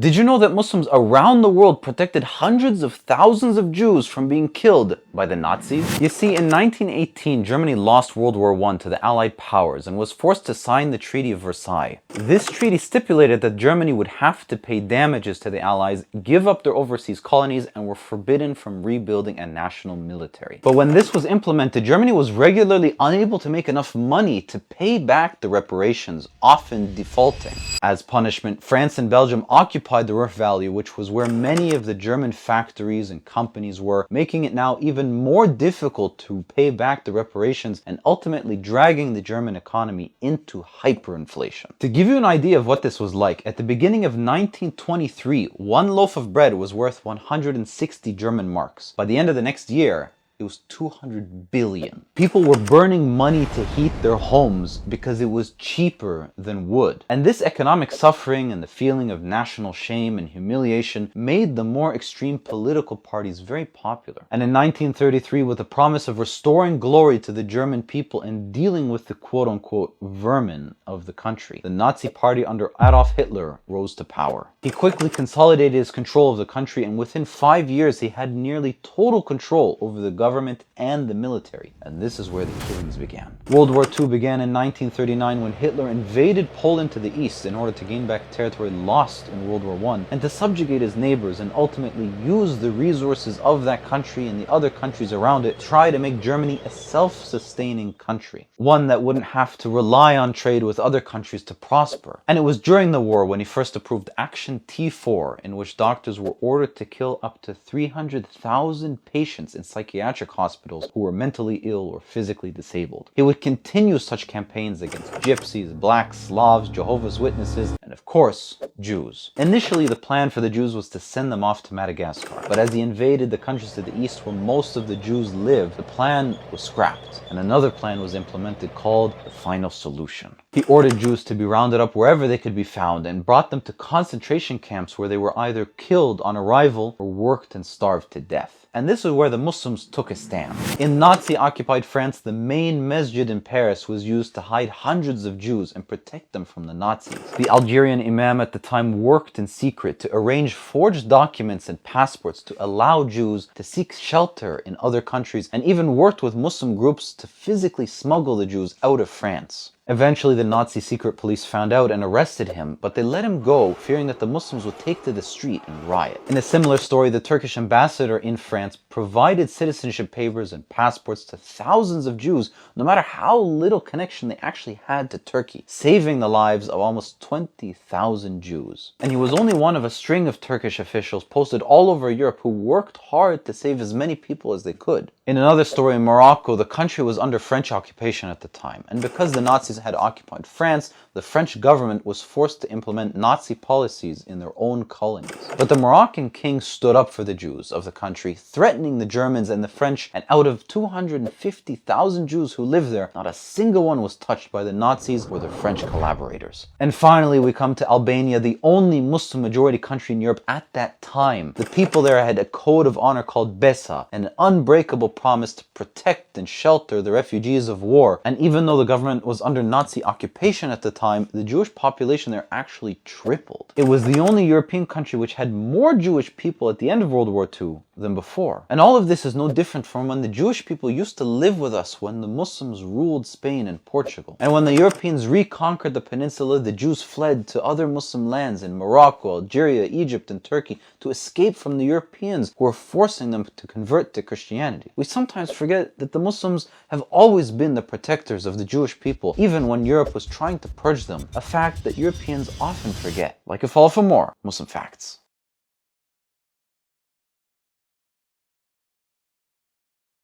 Did you know that Muslims around the world protected hundreds of thousands of Jews from being killed by the Nazis? You see, in 1918, Germany lost World War I to the Allied powers and was forced to sign the Treaty of Versailles. This treaty stipulated that Germany would have to pay damages to the Allies, give up their overseas colonies, and were forbidden from rebuilding a national military. But when this was implemented, Germany was regularly unable to make enough money to pay back the reparations, often defaulting. As punishment, France and Belgium occupied the Ruhr Valley, which was where many of the German factories and companies were, making it now even more difficult to pay back the reparations and ultimately dragging the German economy into hyperinflation. To give you an idea of what this was like, at the beginning of 1923, one loaf of bread was worth 160 German marks. By the end of the next year, it was 200 billion. People were burning money to heat their homes because it was cheaper than wood. And this economic suffering and the feeling of national shame and humiliation made the more extreme political parties very popular. And in 1933, with the promise of restoring glory to the German people and dealing with the quote-unquote vermin of the country, the Nazi party under Adolf Hitler rose to power. He quickly consolidated his control of the country, and within 5 years he had nearly total control over the government and the military. And this is where the killings began. World War II began in 1939 when Hitler invaded Poland to the east in order to gain back territory lost in World War I and to subjugate his neighbors and ultimately use the resources of that country and the other countries around it to try to make Germany a self-sustaining country, one that wouldn't have to rely on trade with other countries to prosper. And it was during the war when he first approved Action T4, in which doctors were ordered to kill up to 300,000 patients in psychiatric hospitals who were mentally ill or physically disabled. He would continue such campaigns against gypsies, blacks, Slavs, Jehovah's Witnesses, and of course, Jews. Initially, the plan for the Jews was to send them off to Madagascar, but as he invaded the countries to the east where most of the Jews lived, the plan was scrapped, and another plan was implemented called the Final Solution. He ordered Jews to be rounded up wherever they could be found and brought them to concentration camps where they were either killed on arrival or worked and starved to death. And this is where the Muslims took a stand. In Nazi-occupied France, the main masjid in Paris was used to hide hundreds of Jews and protect them from the Nazis. The Algerian imam at the time worked in secret to arrange forged documents and passports to allow Jews to seek shelter in other countries, and even worked with Muslim groups to physically smuggle the Jews out of France. Eventually, the Nazi secret police found out and arrested him, but they let him go, fearing that the Muslims would take to the street and riot. In a similar story, the Turkish ambassador in France provided citizenship papers and passports to thousands of Jews, no matter how little connection they actually had to Turkey, saving the lives of almost 20,000 Jews. And he was only one of a string of Turkish officials posted all over Europe who worked hard to save as many people as they could. In another story, in Morocco, the country was under French occupation at the time, and because the Nazis had occupied France, the French government was forced to implement Nazi policies in their own colonies. But the Moroccan king stood up for the Jews of the country, threatening the Germans and the French, and out of 250,000 Jews who lived there, not a single one was touched by the Nazis or their French collaborators. And finally, we come to Albania, the only Muslim-majority country in Europe at that time. The people there had a code of honor called Besa, an unbreakable promise to protect and shelter the refugees of war. And even though the government was under Nazi occupation at the time, the Jewish population there actually tripled. It was the only European country which had more Jewish people at the end of World War II than before. And all of this is no different from when the Jewish people used to live with us when the Muslims ruled Spain and Portugal. And when the Europeans reconquered the peninsula, the Jews fled to other Muslim lands in Morocco, Algeria, Egypt, and Turkey to escape from the Europeans who were forcing them to convert to Christianity. We sometimes forget that the Muslims have always been the protectors of the Jewish people, even when Europe was trying to purge them, a fact that Europeans often forget. Like and follow for more Muslim facts.